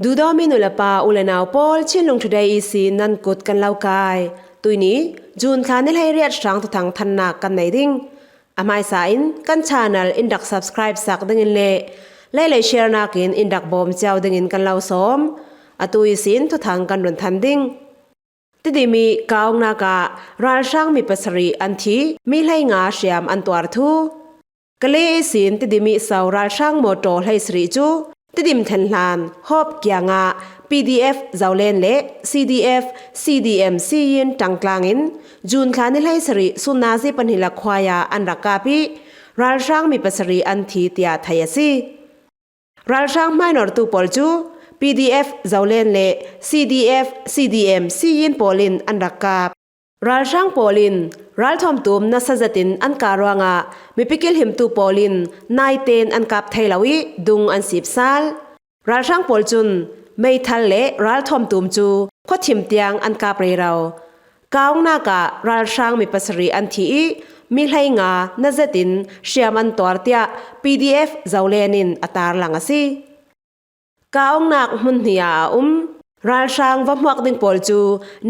ดูดอมินุลปาอุลนาวปอลเช่นลงทุดอีซีนันกดกันเล่ากายตุยนี้จูนคานิลให้เรียดสังตุทังทันนักกันไหนดิ้งอามายสายกันชาแนลอินดัก subscribe สักดึงอินเล่แชร์นักอินอินดักบอมเจ้าดึงอินกันเล่าสมอตุยซีนตุทังกันรุนทันดิ้งติดมีกาวนาการาลช่างมีปัสรีอันที่มีไลงาเชียมอันตัวทูกะเลซีนติดมีสาวราลช่างโมโตให้สรีจูติดิมเทนลานฮอบเกียงา PDF เจ้าเลนเละ CDF CDM ซียินจังกลางอินจูนคานิไลสรีสุนาซีปันหิลควายาอันรักกาปีรัลช่างมีปัสรีอันทีเตียไทยซีรัลช่างไม่นอร์ตูปอลจู PDF เจ้าเลนเละ CDF CDM ซียินปอลินอันรักการัลช่างปอลินรัลทอมตุมนัสจัตินอันการวงามีพิกิลหิมตูปอลินนายเตนอันกับไทยลาวิดุงอันสิบซัลรัลช่างปอลจุนไม่ทันเละรัลทอมตุมจูขดชิมเตียงอันกับเรเรากาวนาการัลช่างมีปัสรีอันที่มีไลงานัสจัตินเชียมันตัวเตีย PDF เจ้าเลนินอัตาร์ลังสีกาวนักมุนเนียรัลช่างวัมวักดิงปอลจู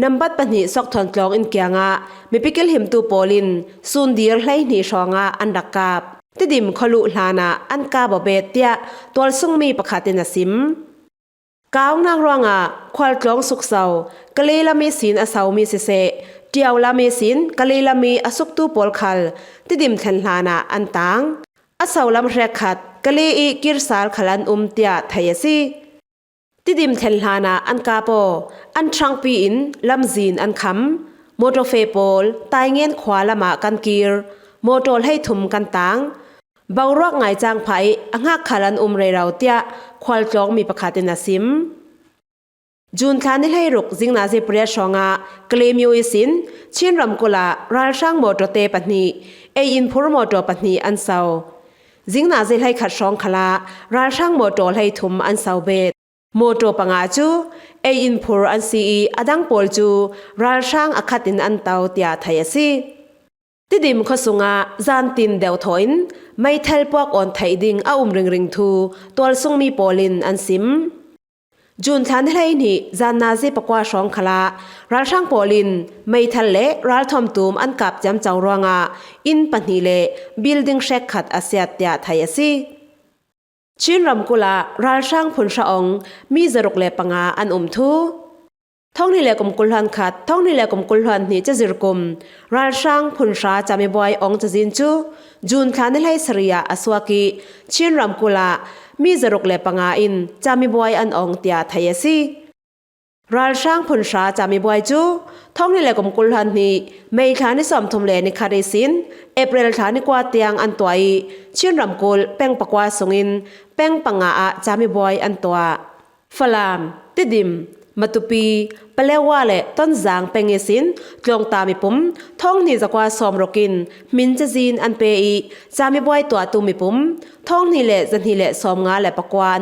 นับบัดปัญหิสกทอนกลองอินเกียงะมีพิกิลหิมตูปอลินซุนดีร์ไลนีชองะอันดักกาบติดิมขลุลานาอันกาบเบตเตียตัวซุงมีประคาตินสิมกาวนางรวงะควาลกลองสุกเสากะเลลามีสินอสาวมีเสเสเดียวลามีสินกะเลลามีอสุกตูปอลคัลติดิมเทนลานาอันตังอสาวลำเรขัดกะเลอีกิรสาลขลันเตียไทยซีติดิมเทนลานาอันกาโปอันทรังปีอินลำจีนอันคำโมโตเฟโปลตายเงียนขวาละมากันกีร์โมโตลให้ถุมกันตังเบารอกไงจางไผอังหักขลันเรเราเตียควาลจองมีประคาตินาซิมจูนคานิให้รุกจิงนาซิเปรียชองะกเลมิวอิสินชินรำกุลาราลช่างโมโตเตปัตนีเออินพูรโมโตปัตนีอันเซาจิงนาซิให้ขัดชองขลาราลช่างโมโตให้ถุมอันเซาเบตโมโตปังอาจูเออินพูรอันซีอดังปอลจูรัลช่างอคัตินอันเตาเตียไทยซีติดิมขสุงาจานตินเดวทอยน์ไม่เทลปวกอ่อนไทยดิ่งอาริงทูตัวซุงมีปอลินอันซิมจูนทันเฮลัยนี่จานนาซีปกว่าชองขลารัลช่างปอลินไม่เทลเละรัลทอมตูมอันกับจำเจ้ารวงาอินปนิเลบิลดิ้งเช็คขัดอาเซียเตียไทยซีชินรำกุลารัลช่างพุนชะองมีจรุกเลปังาอันทูท่องนี่แหละกมกุลหันขัดท่องนี่แหละกมกุลหันนี่จะจิรกุมรัลช่างพุนชาจามีบอยองจะจินจูนคานิไลสริยาอสวากีชินรำกุลามีจรุกเลปังาอินจามีบอยอันองเตียไทยซีรัลช่างพุนชาจามีบอยจูท่องนี่แหละกมกุลหันนี่ไม่ขานิสอมทุมเลนิคาริสินเอเปรลฐานิกว่าเตียงอันตัวชินรำกุลเป็งปกว่าสงินเป็งปังอาจามีบอยอันตัวฟลามติดิมมาตุปีเปลว่าเละต้นจางเป็งเอสินกลงตามีปุ่มท่องนี่จะกว่าสอมรกินมินจะจีนอันเปอีจามีบอยตัวตูมีปุ่มท่องนี่แหละจันนี่แหละสอมงาแหละปกวาน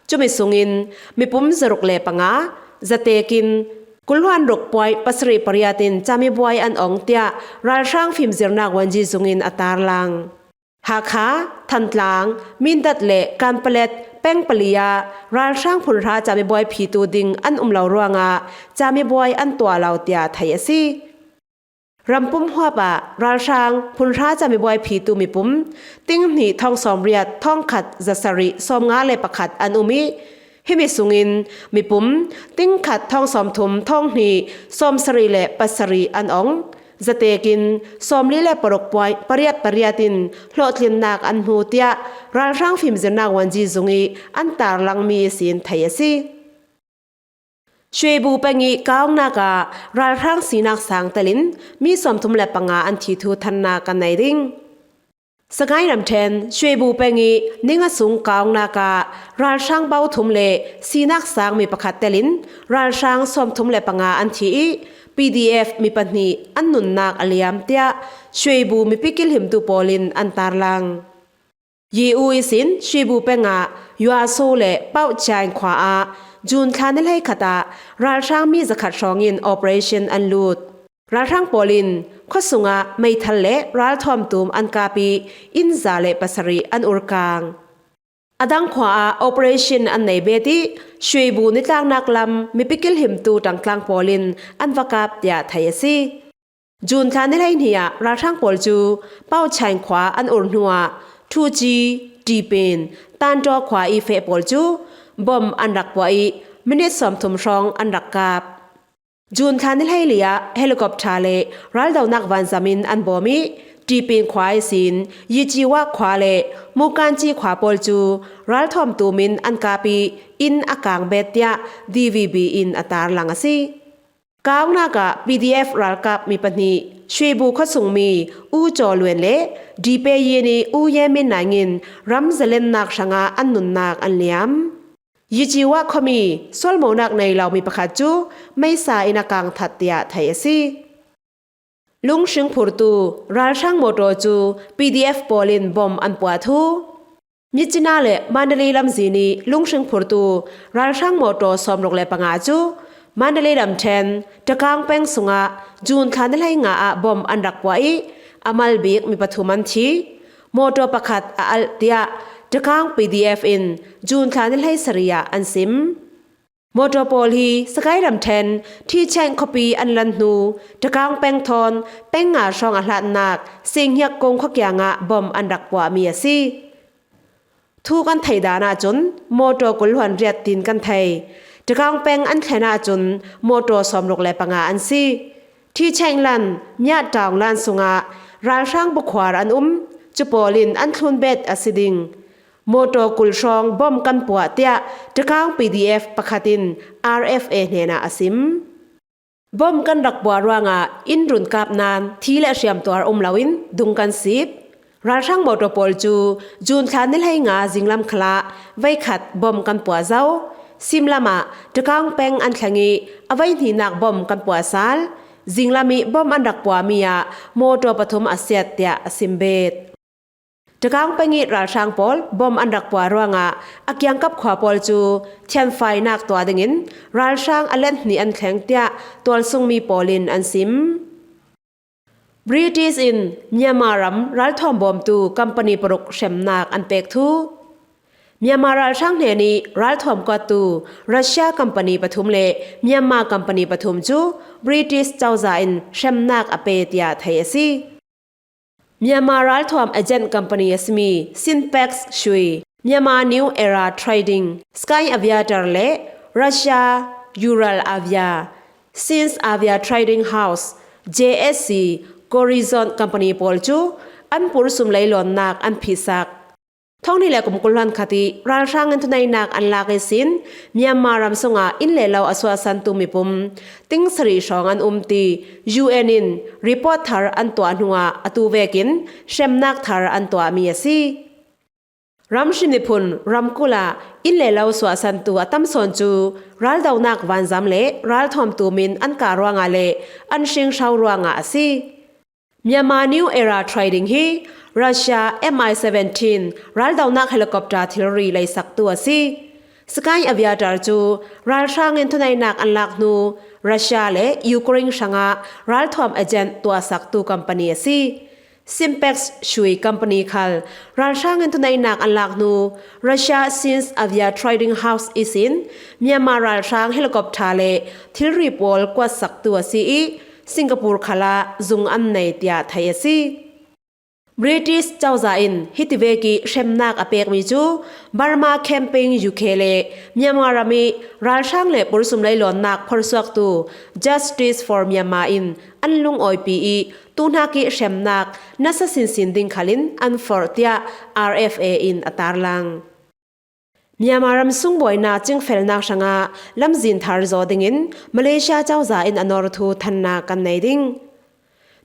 จุมิสุงินมีปุ่มจรุกเละปังอาจะเตกินกุลวันรกปอยปัสรีปริยาตินจามีบอยอันองเตียรัลช่างฟิมเจรนักวันจีสุงินอัตารลังหาขาทันตลางมินดัดเละการเปล็ดแป้งปลียารัลช่างพุนราจามีบอยผีตูดิงอันเหลารวงาจามีบอยอันตัวเหลาเตียไทยซีรำปุ่มหัวปะรัลช่างพุนราจามีบอยผีตูมีปุ่มติ้งหนีท่องสอมเรียดท่องขัดจัสริสอมงาเลประขัดอันมิฮิมิสุงินมีปุ่มติ้งขัดท่องสอมทุมท่องหนีสอมสรีเลปัสรีอันองจะเตกินสอมลิเลปรกปอยปริยตินโลดลินนักอันหูเตียรัลช่างฟิมเจนักวันจีจุงีอันตาลังมีสินไทยซีช่วยบูเป็งีก้าวนาการัลช่างสีนักสังตลินมีสมทุมเลปังอาอันทีทูทันนากันในดิ่งสกายรำเทนช่วยบูเป็งีนิ่งสุงก้าวนาการัลช่างเบาทุมเลสีนักสังมีประคัดเตลินรัลช่างสมทุมเลปังอาอันทีPDF มีปัญหาอันนุนนักอเลียมเตียช่วยบูมีพิกิลหิมตูปอลินอันตาลังยีอุยสินช่วยบูเป็งายัวโซเลเป้าใจขวาจูนคานิลให้ขตารัลช่างมีจะขัดชองอิน Operation อันลูดรัลช่างปอลินข้อสุงะไม่ทันเละรัลทอมตูมอันกาปีอินซาเลปัสรีอันอุรกางอ adang khwa operation an nei beti shweibu ni tlang nak lam mi pikil him tu tang tlang polin an vakap tia thaiasi jun khan ni lai nia ra thang pol chu pau chain khwa an ur hnuwa thu ji ti pen tan to khwa I fe pol chu bom an rak pwa I minute som thum rong an rak kap jun khan ni lai lia helicopter le ral daw nak van zamin an bomi ti pen khwa I sin yi chi wa khwa le mu kan chi khwa pol chu ral thom tu min an kapi in akang betia dvb in atar langasi kaung na ka pdf ral kap mi pani shwebu khosung mi u cho luen le dpe ye ni u ye min na ngin ram zalen nak shanga an nun nak an liam yi chi wa khomi sol mo nak nei law mi pakhat chu mai sa in akang that tia thai asi lung shing phur tu ral sang moto chu pdf polin bom an pwa thu michina le mandalay lam zini lung shing phur tu ral sang moto som lok le panga chu mandalay lam then takang peng sunga jun khan lai nga a bom an rak pwa I amal bik mi pathuman thi moto pakhat a al tia takang pdf in jun khan lai saria an sim Motopol hi sakai ram then thi chang copy an lan nu takang peng thon peng nga song a hlat nak sing hyak kong khokya nga bom an rak pwa mi asi thu kan thaidana chun moto kul hwan riat tin kan thai takang peng an thena chun moto somlok le panga an si thi chang lan nya tawng lan sunga ral sang bu khwar an chupolin an thlun bet asiding moto kul song bom kan pwa tia takang pdf pakhatin rfa nena asim bom kan rak bwa rawanga inrun kap nan thile siam twar lawin dungkan sip ral sang moto pol chu jun khan nil hai nga jinglam khla vai khat bom kan pwa zau simlama takang peng an thlangi avai ni nak bom kan pwa sal jinglami bom an rak pwa mia moto pathum asiat tia asimbet takang pengi ral sang pol bom an rak pwa rawanga akyang kap khwa pol chu thian fai nak to adingin ral sang alen ni an thleng tia tol sung mi polin an sim British in Myanmaram ral thom bom tu company porok shemnak an pek thu Myanmar ral sang ne ni ral thom ko tu Russia company pathum le Myanmar company pathum chu British chawza in shemnak ape tia thai asi Myanmar ral thom agent company asmi Sinpex Shui Myanmar New Era Trading Sky Aviator le Russia Ural Avia Since Avia Trading House JSC Corizon Company pol chu an pur sum lai lon nak an phisak thong ni le kum kulhan khati ral sang an thunai nak an la ke sin Myanmar ram songa in le law aswa san tu mi pum ting sari song an ti UN in report thar an to anuwa atu vekin shemnak thar an to mi asi ram shinipun ramkula in le law swa san tu atam son chu ral daw nak wan jam le ral thom tu min an ka rawanga le an sing shaw rawanga asi Myanmar New Era Trading hi Russia Mi-17 ral daw nak helicopter thilri lai sak tu asi Sky Aviator chu ral sang in thunai nak an lak nu Russia le Ukraine sanga ral thom agent to sak tu company asi Simpex Shui company khal ral sang in thunai nak an lak nu Russia Since Avia Trading House is in Myanmar ral sang helicopter le thilri pol kwa sak tu asi Singapore khala zung an nei tia thai asi British chawza in hitiveki shemnak apek mi chu Burma campaign UK le Myanmar rami ral sang le pursum lai lon nak phorsuak tu Justice for Myanmar in anlung OIPE tunaki shemnak nasa sin ding khalin an fortia RFA in atarlang Myanmar ram sung boy na ching fel nak shanga lamjin thar zo dingin Malaysia chawza in anor thu thanna kan nei ding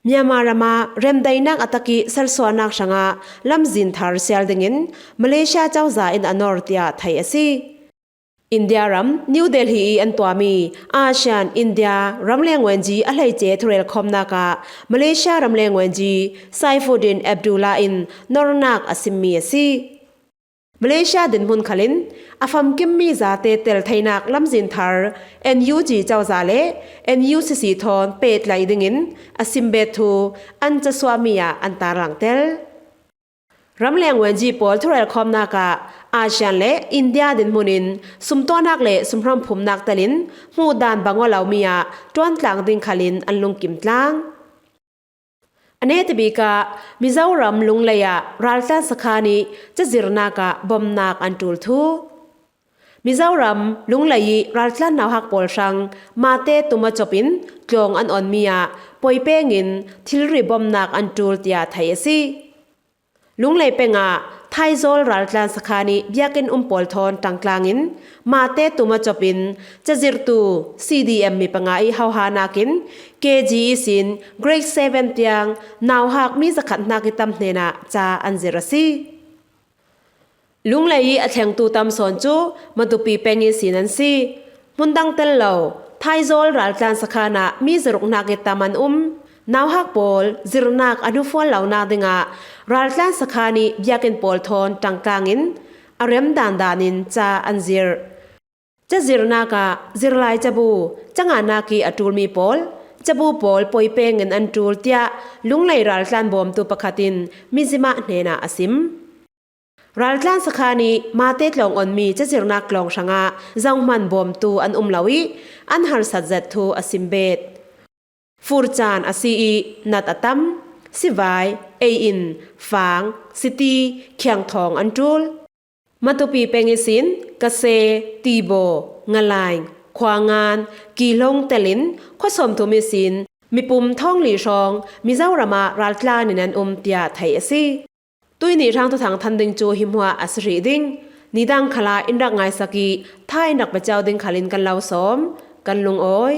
Myanmar rama remdai nak ataki salso nak shanga lamjin thar sel dingin Malaysia chawza in anor tia thai asi India ram New Delhi an twami ASEAN India ram lengwenji alhai che threl khomna ka Malaysia ram lengwenji Saifuddin Abdullah in nornak asimmi asi Malaysia din hun khalin afam kimmi zate tel thainak lamjin thar NUG chawza le NUCC thon pet lai dingin asimbe thu ancha swamiya antarang tel ramleng wenji pol thurel khomna ka อาเซียนและอินเดียดินมุนินสุมตัวนักเละสุมพร้อมภูมินักตะลินหูดานบังวเหลาเมียจวนกลางดิงขลินอันลุงกิมตลางอันนี้ตบีกามิซารัมลุงเลยะรัลตันสคานีจะจิรนากะบอมนักอันตูลทูมิซารัมลุงเลยรัลตันนาวฮักปอลชังมาเตตุมาจบินกลองอันอ่อนเมียปอยเป้งินทิลริบอมนักอันตูลเตียไทยซีลุงเลยเป็งะไทโซลรัลตันสคานีเบียกินปอลทอนตังกลางินมาเตตุมาจบินจะจิรตู CDM มีปังไอฮาวฮานากิน KG สิน Grade 7 เตียงนาวฮักมีสกัดนักกิตามเนนะจาอันเจรซีลุงเลยอัดแข่งตูตามสอนจูมาตุปีเป็งยิสินันซีมุนดังเตลโลไทโซลรัลตันสคานะมีจรุกนักกิตามันนาวฮักปอลจิรนักอนุฟอลเหล่านาดิงะรัลตันสคานีเบียกินปอลทอนตังกลางินอารมดานดานินจาอันเจรจะจิรนากะจิรไลจับูจังอานากีอตูลมีปอลจับูปอลปอยเปงินอันตูลเตียลุงเลยรัลตันบอมตุปะคตินมิซิมาเนนาอซิมรัลตันสคานีมาเตตลองออนมีจะจิรนักลองชงะจังมันบอมตูอันลาวิอันฮาร์สัดเจตทูอซิมเบตฟูร์จานอซีอีนัดอตัมสิวายเออินฟางซิตีเขียงทองอันตูลมาตุปีเปงิสินกเซตีโบงาลายควางานกีลงเตลินข้อสมทุมิสินมีปุ่มท่องหลีชองมีเจ้ารามารัลกลานินันเตียไทยซีตุยนี่ทางตัวทางทันดิงจูหิมหัวอัสรีดิงนิดังขลาอินรักไงสกีท่ายนักประเจ้าดิงขลินกันเล่าสมกันลุงโอย